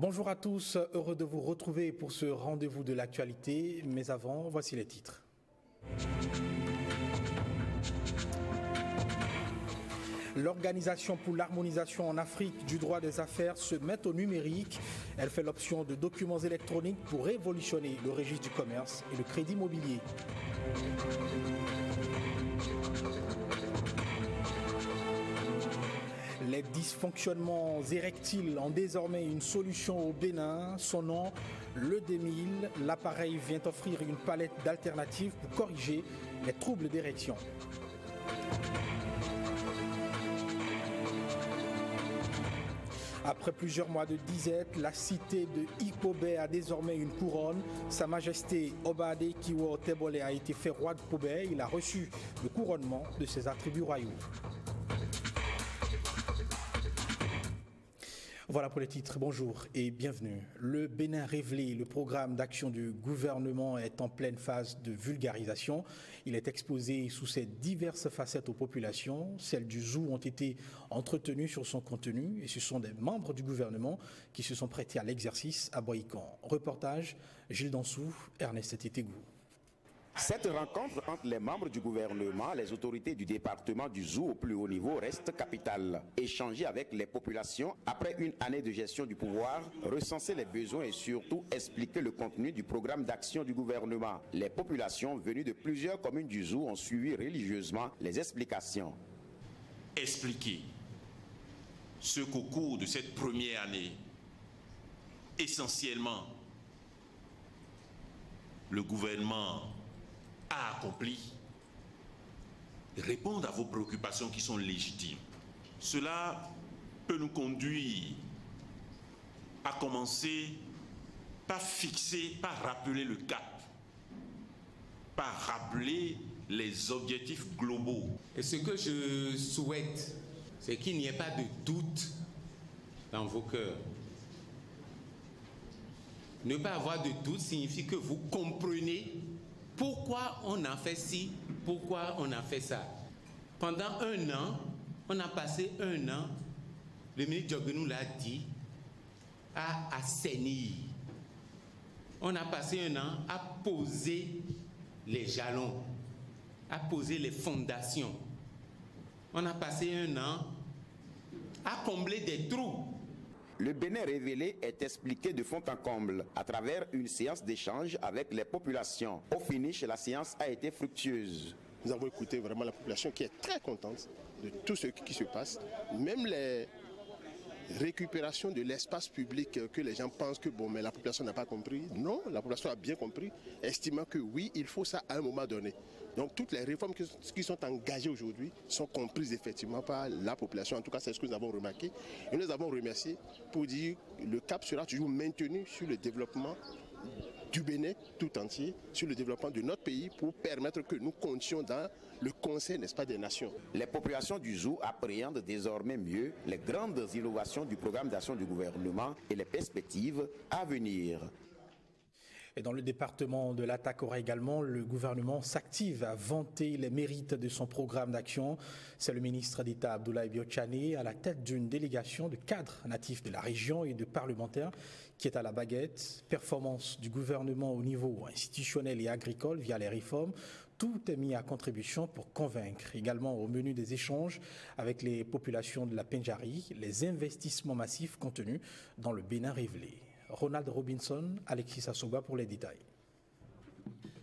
Bonjour à tous, heureux de vous retrouver pour ce rendez-vous de l'actualité. Mais avant, voici les titres. L'Organisation pour l'harmonisation en Afrique du droit des affaires se met au numérique. Elle fait l'option de documents électroniques pour révolutionner le registre du commerce et le crédit immobilier. Les dysfonctionnements érectiles ont désormais une solution au Bénin. Son nom, le D1000. L'appareil vient offrir une palette d'alternatives pour corriger les troubles d'érection. Après plusieurs mois de disette, la cité de Ikobé a désormais une couronne. Sa Majesté Obade Kiwo Tebole a été fait roi de Kobé. Il a reçu le couronnement de ses attributs royaux. Voilà pour les titres, bonjour et bienvenue. Le Bénin révélé, le programme d'action du gouvernement est en pleine phase de vulgarisation. Il est exposé sous ses diverses facettes aux populations. Celles du zoo ont été entretenues sur son contenu et ce sont des membres du gouvernement qui se sont prêtés à l'exercice à Boïcan. Reportage, Gilles Dansou, Ernest Tétégou. Cette rencontre entre les membres du gouvernement, les autorités du département du zoo au plus haut niveau reste capitale. Échanger avec les populations après une année de gestion du pouvoir, recenser les besoins et surtout expliquer le contenu du programme d'action du gouvernement. Les populations venues de plusieurs communes du zoo ont suivi religieusement les explications. Expliquer ce qu'au cours de cette première année, essentiellement, le gouvernement a accompli, répondre à vos préoccupations qui sont légitimes. Cela peut nous conduire à commencer par fixer, par rappeler le cap, par rappeler les objectifs globaux. Et ce que je souhaite, c'est qu'il n'y ait pas de doute dans vos cœurs. Ne pas avoir de doute signifie que vous comprenez pourquoi on a fait ci, pourquoi on a fait ça. Pendant un an, on a passé un an, le ministre Dioguenou l'a dit, à assainir. On a passé un an à poser les jalons, à poser les fondations. On a passé un an à combler des trous. Le Bénin révélé est expliqué de fond en comble à travers une séance d'échange avec les populations. Au finish, la séance a été fructueuse. Nous avons écouté vraiment la population qui est très contente de tout ce qui se passe. Même les récupérations de l'espace public que les gens pensent que mais la population n'a pas compris. Non, la population a bien compris, estimant que oui, il faut ça à un moment donné. Donc toutes les réformes qui sont engagées aujourd'hui sont comprises effectivement par la population. En tout cas, c'est ce que nous avons remarqué. Et nous avons remercié pour dire que le cap sera toujours maintenu sur le développement du Bénin tout entier, sur le développement de notre pays pour permettre que nous comptions dans le Conseil, n'est-ce pas, des nations. Les populations du zoo appréhendent désormais mieux les grandes innovations du programme d'action du gouvernement et les perspectives à venir. Et dans le département de l'Atakora également, le gouvernement s'active à vanter les mérites de son programme d'action. C'est le ministre d'État Abdoulaye Biotchane à la tête d'une délégation de cadres natifs de la région et de parlementaires qui est à la baguette. Performance du gouvernement au niveau institutionnel et agricole via les réformes. Tout est mis à contribution pour convaincre. Également au menu des échanges avec les populations de la Pendjari, les investissements massifs contenus dans le Bénin révélé. Ronald Robinson, Alexis Assoba pour les détails.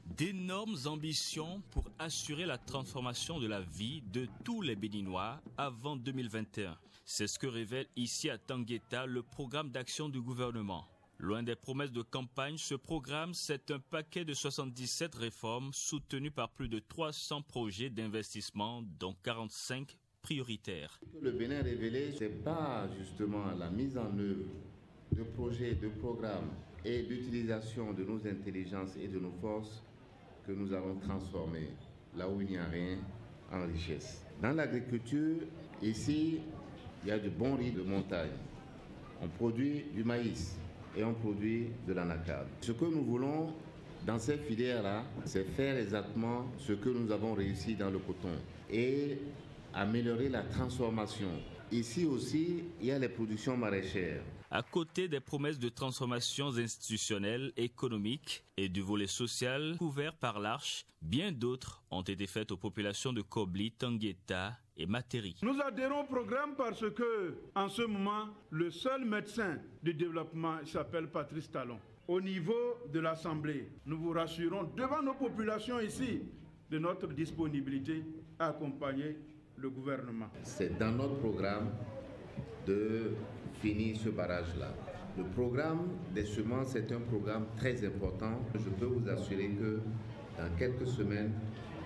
D'énormes ambitions pour assurer la transformation de la vie de tous les Béninois avant 2021. C'est ce que révèle ici à Tangueta le programme d'action du gouvernement. Loin des promesses de campagne, ce programme, c'est un paquet de 77 réformes soutenues par plus de 300 projets d'investissement, dont 45 prioritaires. Le Bénin révélé, ce n'est pas justement la mise en œuvre de projets, de programmes et l'utilisation de nos intelligences et de nos forces que nous allons transformer là où il n'y a rien en richesse. Dans l'agriculture, ici, il y a du bon riz de montagne. On produit du maïs et on produit de l'anacarde. Ce que nous voulons dans ces filières-là, c'est faire exactement ce que nous avons réussi dans le coton et améliorer la transformation Ici aussi, il y a les productions maraîchères. À côté des promesses de transformations institutionnelles, économiques et du volet social couvert par l'Arche, bien d'autres ont été faites aux populations de Kobli, Tangueta et Materi. Nous adhérons au programme parce que, en ce moment, le seul médecin du développement s'appelle Patrice Talon. Au niveau de l'Assemblée, nous vous rassurons devant nos populations ici de notre disponibilité à accompagner le gouvernement. C'est dans notre programme de finir ce barrage-là. Le programme des semences est un programme très important. Je peux vous assurer que dans quelques semaines,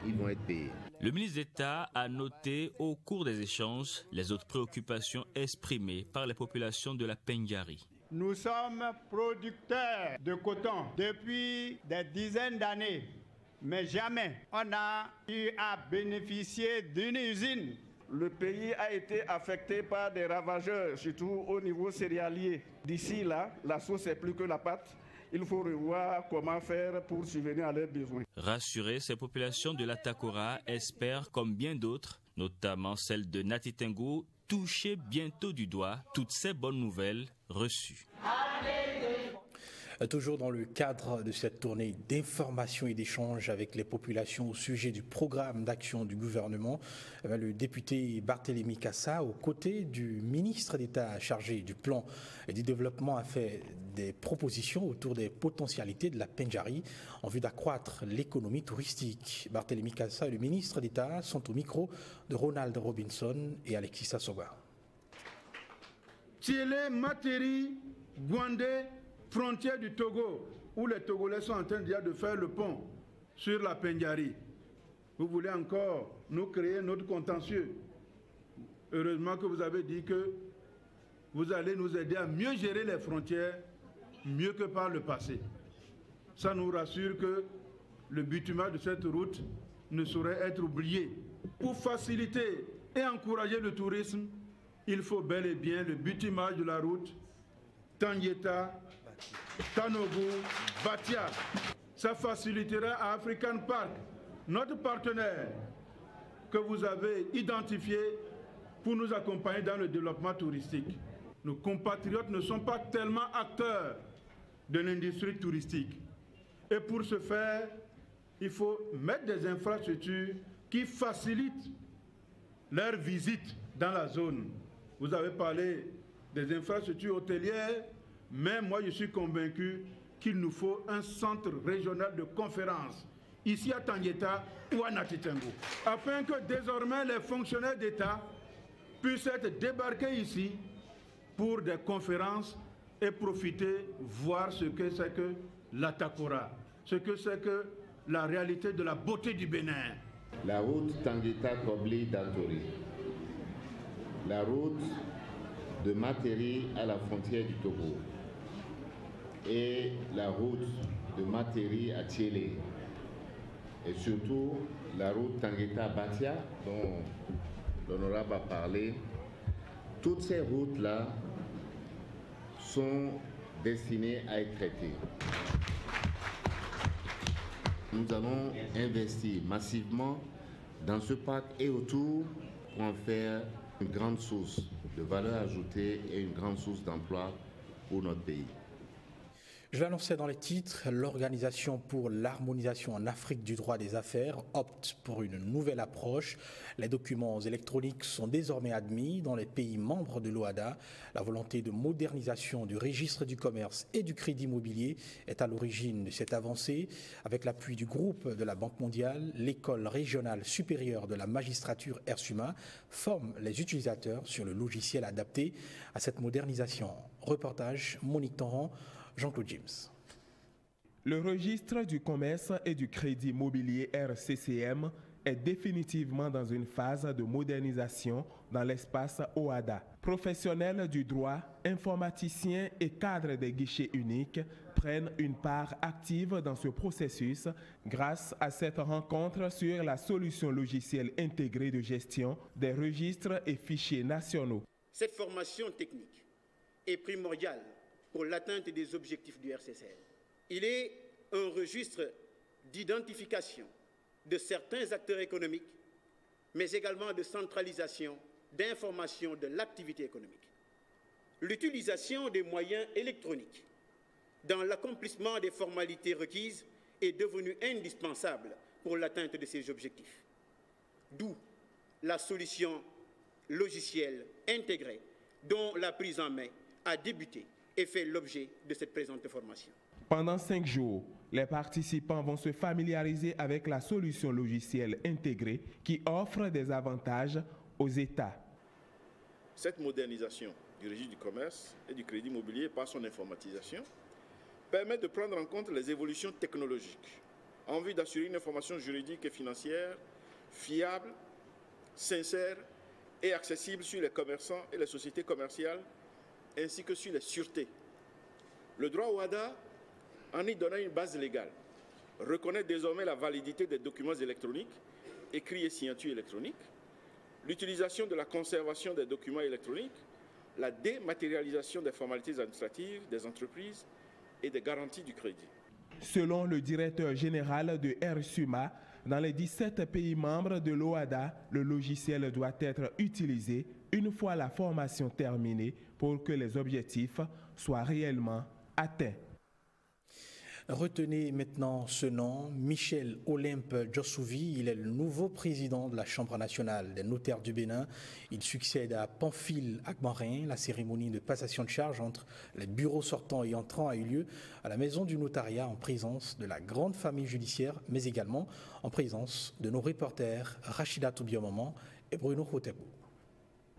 ils vont être payés. Le ministre d'État a noté au cours des échanges les autres préoccupations exprimées par les populations de la Pendjari. Nous sommes producteurs de coton depuis des dizaines d'années, mais jamais on a eu à bénéficier d'une usine. Le pays a été affecté par des ravageurs, surtout au niveau céréalier. D'ici là, la sauce est plus que la pâte. Il faut revoir comment faire pour subvenir à leurs besoins. Rassurer ces populations de l'Atakora espèrent, comme bien d'autres, notamment celle de Natitengu, toucher bientôt du doigt toutes ces bonnes nouvelles reçues. Toujours dans le cadre de cette tournée d'information et d'échange avec les populations au sujet du programme d'action du gouvernement, le député Barthélémy Kassa, aux côtés du ministre d'État chargé du plan et du développement, a fait des propositions autour des potentialités de la Pendjari en vue d'accroître l'économie touristique. Barthélémy Kassa et le ministre d'État sont au micro de Ronald Robinson et Alexis Sassoga. Thielé, Materi, Gwandé, frontière du Togo, où les Togolais sont en train déjà de faire le pont sur la Pendjari. Vous voulez encore nous créer notre contentieux. Heureusement que vous avez dit que vous allez nous aider à mieux gérer les frontières, mieux que par le passé. Ça nous rassure que le bitumage de cette route ne saurait être oublié. Pour faciliter et encourager le tourisme, il faut bel et bien le bitumage de la route Tangueta, Tanogo, Batia. Ça facilitera à African Park, notre partenaire que vous avez identifié pour nous accompagner dans le développement touristique. Nos compatriotes ne sont pas tellement acteurs de l'industrie touristique. Et pour ce faire, il faut mettre des infrastructures qui facilitent leur visite dans la zone. Vous avez parlé des infrastructures hôtelières, mais moi je suis convaincu qu'il nous faut un centre régional de conférences, ici à Tangueta ou à Natitengu, afin que désormais les fonctionnaires d'État puissent être débarqués ici pour des conférences et profiter, voir ce que c'est que l'Atakora, ce que c'est que la réalité de la beauté du Bénin. La route Tangueta-Kobli-Datori, la route de Materi à la frontière du Togo et la route de Materi à Thielé et surtout la route Tangueta-Batia dont l'honorable a parlé. Toutes ces routes-là sont destinées à être traitées. Nous allons investir massivement dans ce parc et autour pour en faire une grande source de valeur ajoutée et une grande source d'emploi pour notre pays. Je l'annonçais dans les titres, l'Organisation pour l'harmonisation en Afrique du droit des affaires opte pour une nouvelle approche. Les documents électroniques sont désormais admis dans les pays membres de l'OHADA. La volonté de modernisation du registre du commerce et du crédit immobilier est à l'origine de cette avancée. Avec l'appui du groupe de la Banque mondiale, l'École régionale supérieure de la magistrature Ersuma forme les utilisateurs sur le logiciel adapté à cette modernisation. Reportage Monique Torrent, Jean-Claude James. Le registre du commerce et du crédit immobilier RCCM est définitivement dans une phase de modernisation dans l'espace OHADA. Professionnels du droit, informaticiens et cadres des guichets uniques prennent une part active dans ce processus grâce à cette rencontre sur la solution logicielle intégrée de gestion des registres et fichiers nationaux. Cette formation technique est primordiale pour l'atteinte des objectifs du RCCM. Il est un registre d'identification de certains acteurs économiques, mais également de centralisation d'information de l'activité économique. L'utilisation des moyens électroniques dans l'accomplissement des formalités requises est devenue indispensable pour l'atteinte de ces objectifs. D'où la solution logicielle intégrée dont la prise en main a débuté et fait l'objet de cette présente formation. Pendant 5 jours, les participants vont se familiariser avec la solution logicielle intégrée qui offre des avantages aux États. Cette modernisation du registre du commerce et du crédit immobilier par son informatisation permet de prendre en compte les évolutions technologiques en vue d'assurer une information juridique et financière fiable, sincère et accessible sur les commerçants et les sociétés commerciales ainsi que sur les sûretés. Le droit OHADA, en y donnant une base légale, reconnaît désormais la validité des documents électroniques, écrits et signatures électroniques, l'utilisation de la conservation des documents électroniques, la dématérialisation des formalités administratives des entreprises et des garanties du crédit. Selon le directeur général de RSUMA, dans les 17 pays membres de l'OHADA, le logiciel doit être utilisé une fois la formation terminée pour que les objectifs soient réellement atteints. Retenez maintenant ce nom, Michel Olympe Djossouvi. Il est le nouveau président de la Chambre nationale des notaires du Bénin. Il succède à Pamphile Agbarin. La cérémonie de passation de charge entre les bureaux sortants et entrants a eu lieu à la maison du notariat en présence de la grande famille judiciaire, mais également en présence de nos reporters Rachida Toubiamaman et Bruno Hotebo.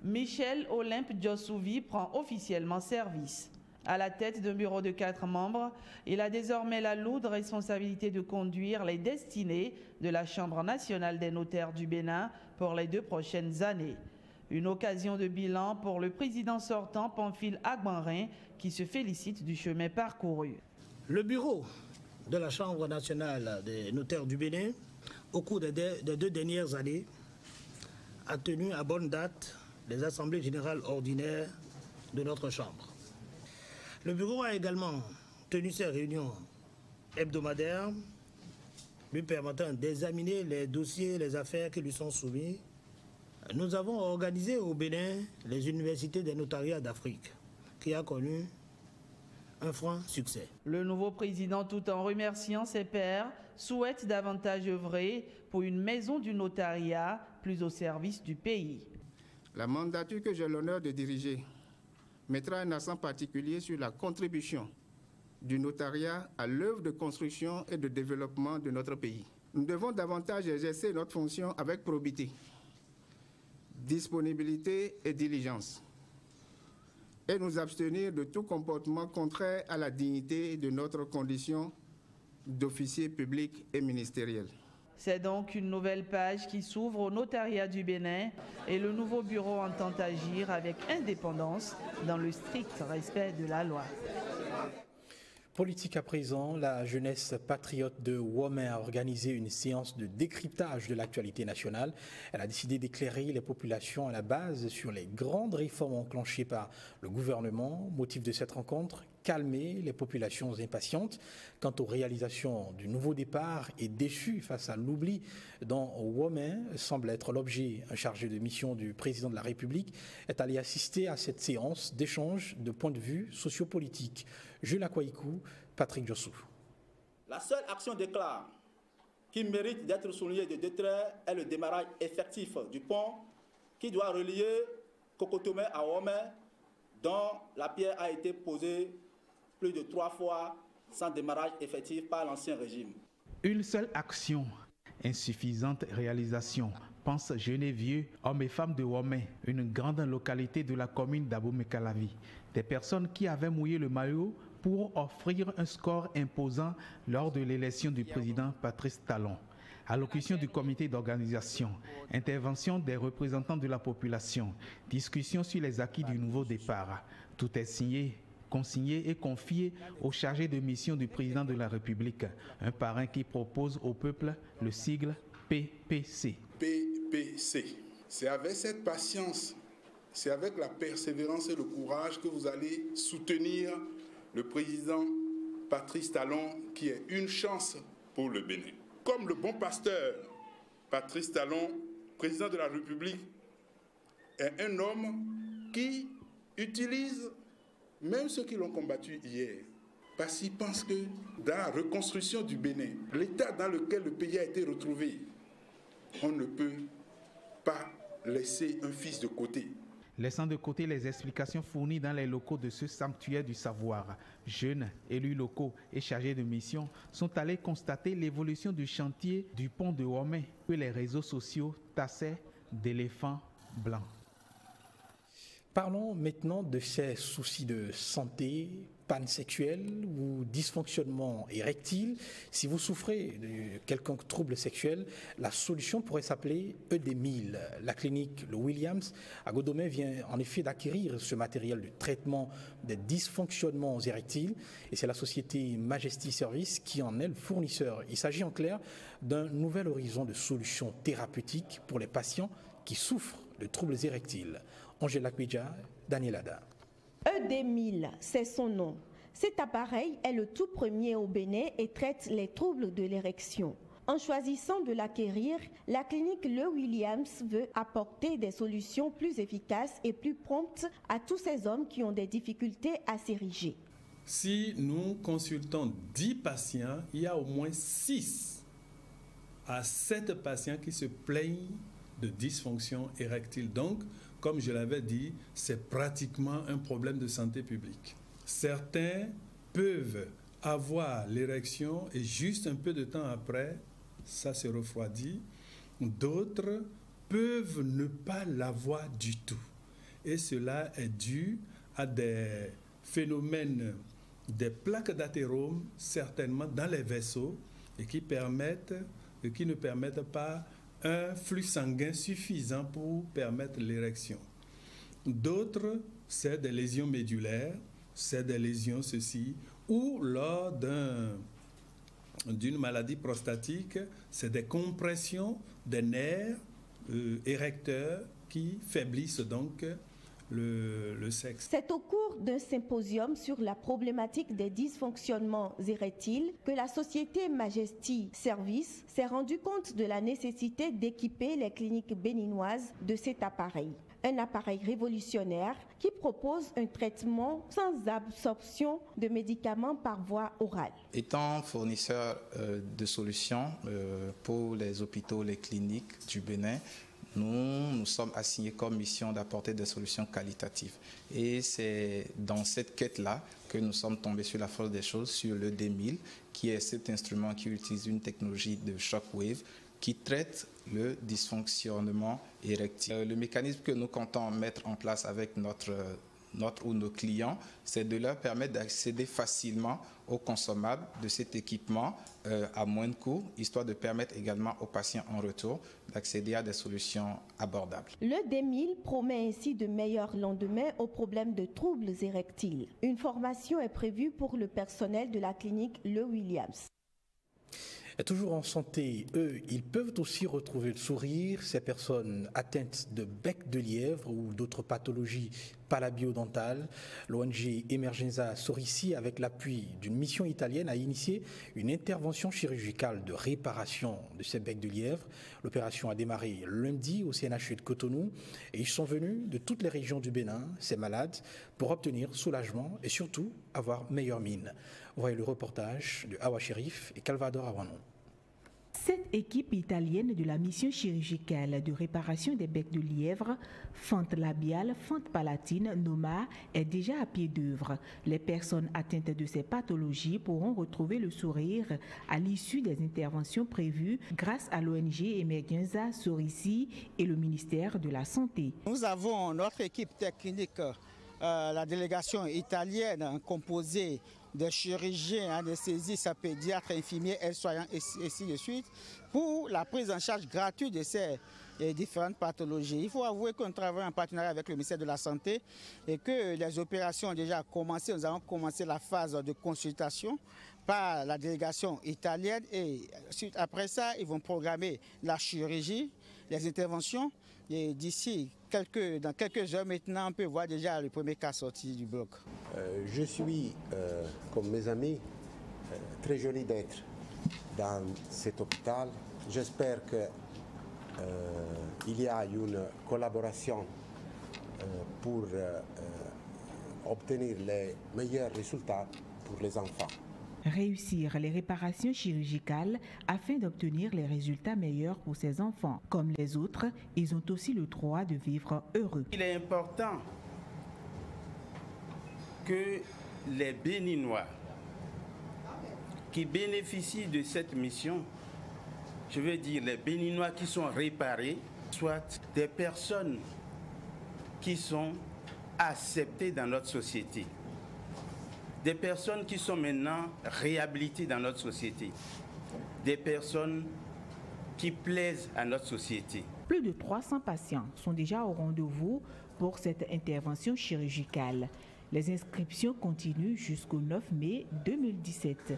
Michel Olympe Djossouvi prend officiellement service. À la tête d'un bureau de 4 membres, il a désormais la lourde responsabilité de conduire les destinées de la Chambre nationale des notaires du Bénin pour les 2 prochaines années. Une occasion de bilan pour le président sortant Pamphile Agbarin qui se félicite du chemin parcouru. Le bureau de la Chambre nationale des notaires du Bénin, au cours des 2 dernières années, a tenu à bonne date les assemblées générales ordinaires de notre Chambre. Le bureau a également tenu ses réunions hebdomadaires, lui permettant d'examiner les dossiers, les affaires qui lui sont soumis. Nous avons organisé au Bénin les universités des notariats d'Afrique, qui a connu un franc succès. Le nouveau président, tout en remerciant ses pairs, souhaite davantage œuvrer pour une maison du notariat plus au service du pays. La mandature que j'ai l'honneur de diriger mettra un accent particulier sur la contribution du notariat à l'œuvre de construction et de développement de notre pays. Nous devons davantage exercer notre fonction avec probité, disponibilité et diligence, et nous abstenir de tout comportement contraire à la dignité de notre condition d'officier public et ministériel. C'est donc une nouvelle page qui s'ouvre au notariat du Bénin et le nouveau bureau entend agir avec indépendance dans le strict respect de la loi. Politique à présent, la jeunesse patriote de Womé a organisé une séance de décryptage de l'actualité nationale. Elle a décidé d'éclairer les populations à la base sur les grandes réformes enclenchées par le gouvernement. Motif de cette rencontre, calmer les populations impatientes quant aux réalisations du nouveau départ et déçues face à l'oubli dont Womé semble être l'objet. Un chargé de mission du président de la République est allé assister à cette séance d'échange de points de vue sociopolitiques. Jules Akwaïkou, Patrick Djossou. La seule action déclare qui mérite d'être soulignée de 2 traits est le démarrage effectif du pont qui doit relier Kokotomé à Womé, dont la pierre a été posée plus de 3 fois sans démarrage effectif par l'ancien régime. Une seule action, insuffisante réalisation, pense Genevieux, hommes et femmes de Womé, une grande localité de la commune d'Abomey-Calavi. Des personnes qui avaient mouillé le maillot pour offrir un score imposant lors de l'élection du président Patrice Talon. Allocution du comité d'organisation, intervention des représentants de la population, discussion sur les acquis du nouveau départ. Tout est signé, consigné et confié au chargé de mission du président de la République, un parrain qui propose au peuple le sigle PPC. PPC. C'est avec cette patience, c'est avec la persévérance et le courage que vous allez soutenir le président Patrice Talon, qui est une chance pour le Bénin. Comme le bon pasteur Patrice Talon, président de la République, est un homme qui utilise même ceux qui l'ont combattu hier. Parce qu'il pense que dans la reconstruction du Bénin, l'état dans lequel le pays a été retrouvé, on ne peut pas laisser un fils de côté. Laissant de côté les explications fournies dans les locaux de ce sanctuaire du savoir, jeunes, élus locaux et chargés de mission sont allés constater l'évolution du chantier du pont de Womé que les réseaux sociaux tassaient d'éléphants blancs. Parlons maintenant de ces soucis de santé, panne sexuelle ou dysfonctionnement érectile. Si vous souffrez de quelconque trouble sexuel, la solution pourrait s'appeler ED1000. La clinique Le Williams à Godomé vient en effet d'acquérir ce matériel de traitement des dysfonctionnements érectiles et c'est la société Majesty Service qui en est le fournisseur. Il s'agit en clair d'un nouvel horizon de solutions thérapeutiques pour les patients qui souffrent de troubles érectiles. Angela Kouidja, Daniel Ada. ED1000, c'est son nom. Cet appareil est le tout premier au Bénin et traite les troubles de l'érection. En choisissant de l'acquérir, la clinique Le Williams veut apporter des solutions plus efficaces et plus promptes à tous ces hommes qui ont des difficultés à s'ériger. Si nous consultons 10 patients, il y a au moins 6 à 7 patients qui se plaignent de dysfonction érectile. Donc, comme je l'avais dit, c'est pratiquement un problème de santé publique. Certains peuvent avoir l'érection et juste un peu de temps après, ça se refroidit. D'autres peuvent ne pas l'avoir du tout. Et cela est dû à des phénomènes, des plaques d'athérome, certainement dans les vaisseaux, et qui ne permettent pas un flux sanguin suffisant pour permettre l'érection. D'autres, c'est des lésions médulaires, c'est des lésions ou lors d'une maladie prostatique, c'est des compressions des nerfs érecteurs qui faiblissent donc le sexe. C'est au cours d'un symposium sur la problématique des dysfonctionnements érectiles que la société Majesty Service s'est rendue compte de la nécessité d'équiper les cliniques béninoises de cet appareil. Un appareil révolutionnaire qui propose un traitement sans absorption de médicaments par voie orale. Étant fournisseur de solutions pour les hôpitaux, les cliniques du Bénin, nous sommes assignés comme mission d'apporter des solutions qualitatives. Et c'est dans cette quête-là que nous sommes tombés sur la force des choses, sur le ED1000, qui est cet instrument qui utilise une technologie de shockwave qui traite le dysfonctionnement érectile. Le mécanisme que nous comptons mettre en place avec notre ou nos clients, c'est de leur permettre d'accéder facilement aux consommables de cet équipement à moins de coûts, histoire de permettre également aux patients en retour d'accéder à des solutions abordables. Le ED1000 promet ainsi de meilleurs lendemains aux problèmes de troubles érectiles. Une formation est prévue pour le personnel de la clinique Le Williams. Et toujours en santé, ils peuvent aussi retrouver le sourire. Ces personnes atteintes de bec de lièvre ou d'autres pathologies palabio-dentales. L'ONG Emergenza Sorici, avec l'appui d'une mission italienne, a initié une intervention chirurgicale de réparation de ces becs de lièvre. L'opération a démarré lundi au CNHU de Cotonou et ils sont venus de toutes les régions du Bénin, ces malades, pour obtenir soulagement et surtout avoir meilleure mine. Voyez le reportage de Awa Sherif et Calvador Awanon. Cette équipe italienne de la mission chirurgicale de réparation des becs de lièvre, fente labiale, fente palatine, NOMA, est déjà à pied d'œuvre. Les personnes atteintes de ces pathologies pourront retrouver le sourire à l'issue des interventions prévues grâce à l'ONG Emergenza Sorici et le ministère de la Santé. Nous avons notre équipe technique, la délégation italienne composée des chirurgiens, anesthésistes, pédiatres, infirmiers, aides-soignants et ainsi de suite, pour la prise en charge gratuite de ces différentes pathologies. Il faut avouer qu'on travaille en partenariat avec le ministère de la Santé et que les opérations ont déjà commencé. Nous avons commencé la phase de consultation par la délégation italienne et suite après ça, ils vont programmer la chirurgie, les interventions. Et d'ici dans quelques heures maintenant, on peut voir déjà le premier cas sorti du bloc. Je suis, comme mes amis, très jolie d'être dans cet hôpital. J'espère qu'il y a une collaboration pour obtenir les meilleurs résultats pour les enfants. Réussir les réparations chirurgicales afin d'obtenir les résultats meilleurs pour ces enfants. Comme les autres, ils ont aussi le droit de vivre heureux. Il est important que les Béninois qui bénéficient de cette mission, je veux dire les Béninois qui sont réparés, soient des personnes qui sont acceptées dans notre société. Des personnes qui sont maintenant réhabilitées dans notre société. Des personnes qui plaisent à notre société. Plus de 300 patients sont déjà au rendez-vous pour cette intervention chirurgicale. Les inscriptions continuent jusqu'au 9 mai 2017.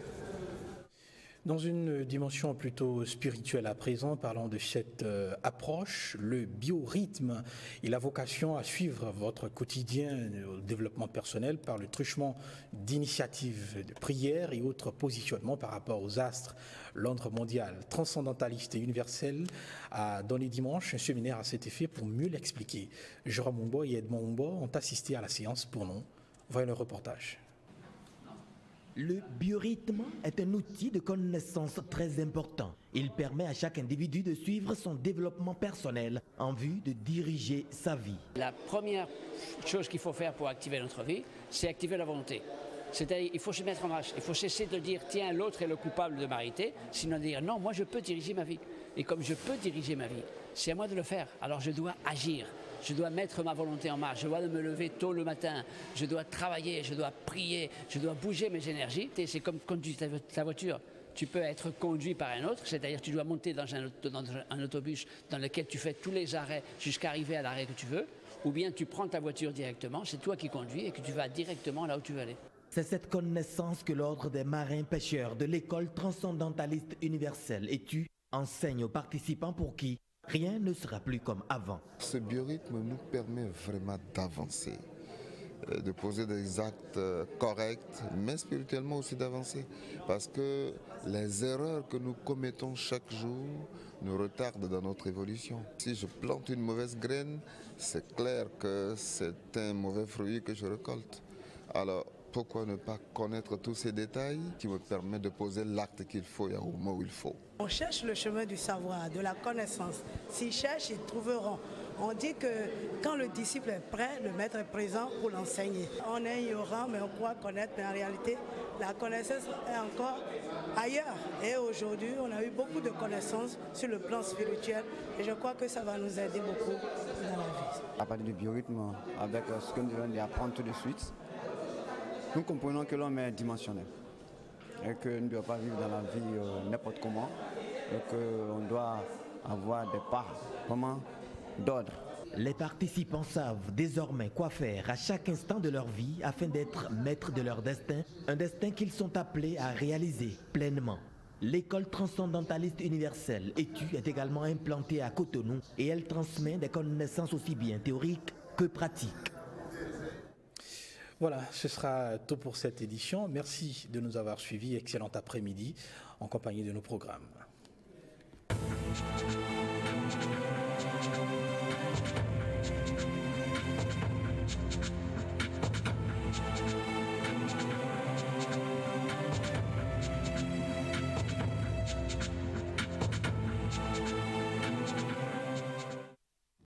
Dans une dimension plutôt spirituelle à présent, parlons de cette approche, le biorhythme. Il a vocation à suivre votre quotidien au développement personnel par le truchement d'initiatives de prière et autres positionnements par rapport aux astres. L'ordre mondial transcendantaliste et universel a donné dimanche un séminaire à cet effet pour mieux l'expliquer. Jérôme Mumbo et Edmond Mumbo ont assisté à la séance pour nous. Voyons le reportage. Le biorhythme est un outil de connaissance très important. Il permet à chaque individu de suivre son développement personnel en vue de diriger sa vie. La première chose qu'il faut faire pour activer notre vie, c'est activer la volonté. C'est-à-dire il faut se mettre en marche, il faut cesser de dire tiens l'autre est le coupable de m'arrêter, sinon dire non moi je peux diriger ma vie. Et comme je peux diriger ma vie, c'est à moi de le faire, alors je dois agir. Je dois mettre ma volonté en marche, je dois me lever tôt le matin, je dois travailler, je dois prier, je dois bouger mes énergies. C'est comme conduire ta voiture. Tu peux être conduit par un autre, c'est-à-dire tu dois monter dans un autobus dans lequel tu fais tous les arrêts jusqu'à arriver à l'arrêt que tu veux, ou bien tu prends ta voiture directement, c'est toi qui conduis et que tu vas directement là où tu veux aller. C'est cette connaissance que l'Ordre des marins-pêcheurs de l'École transcendantaliste universelle ETU enseigne aux participants pour qui rien ne sera plus comme avant. Ce biorhythme nous permet vraiment d'avancer, de poser des actes corrects, mais spirituellement aussi d'avancer. Parce que les erreurs que nous commettons chaque jour nous retardent dans notre évolution. Si je plante une mauvaise graine, c'est clair que c'est un mauvais fruit que je récolte. Alors, pourquoi ne pas connaître tous ces détails qui me permettent de poser l'acte qu'il faut et au moment où il faut. On cherche le chemin du savoir, de la connaissance. S'ils cherchent, ils trouveront. On dit que quand le disciple est prêt, le maître est présent pour l'enseigner. On est ignorant, mais on croit connaître, mais en réalité, la connaissance est encore ailleurs. Et aujourd'hui, on a eu beaucoup de connaissances sur le plan spirituel et je crois que ça va nous aider beaucoup dans la vie. À partir du biorhythme, avec ce que nous venons d'apprendre tout de suite, nous comprenons que l'homme est dimensionnel et que nous ne devons pas vivre dans la vie n'importe comment et qu'on doit avoir des pas vraiment d'ordre. Les participants savent désormais quoi faire à chaque instant de leur vie afin d'être maîtres de leur destin, un destin qu'ils sont appelés à réaliser pleinement. L'école transcendantaliste universelle ETU est également implantée à Cotonou et elle transmet des connaissances aussi bien théoriques que pratiques. Voilà, ce sera tout pour cette édition. Merci de nous avoir suivis. Excellent après-midi en compagnie de nos programmes.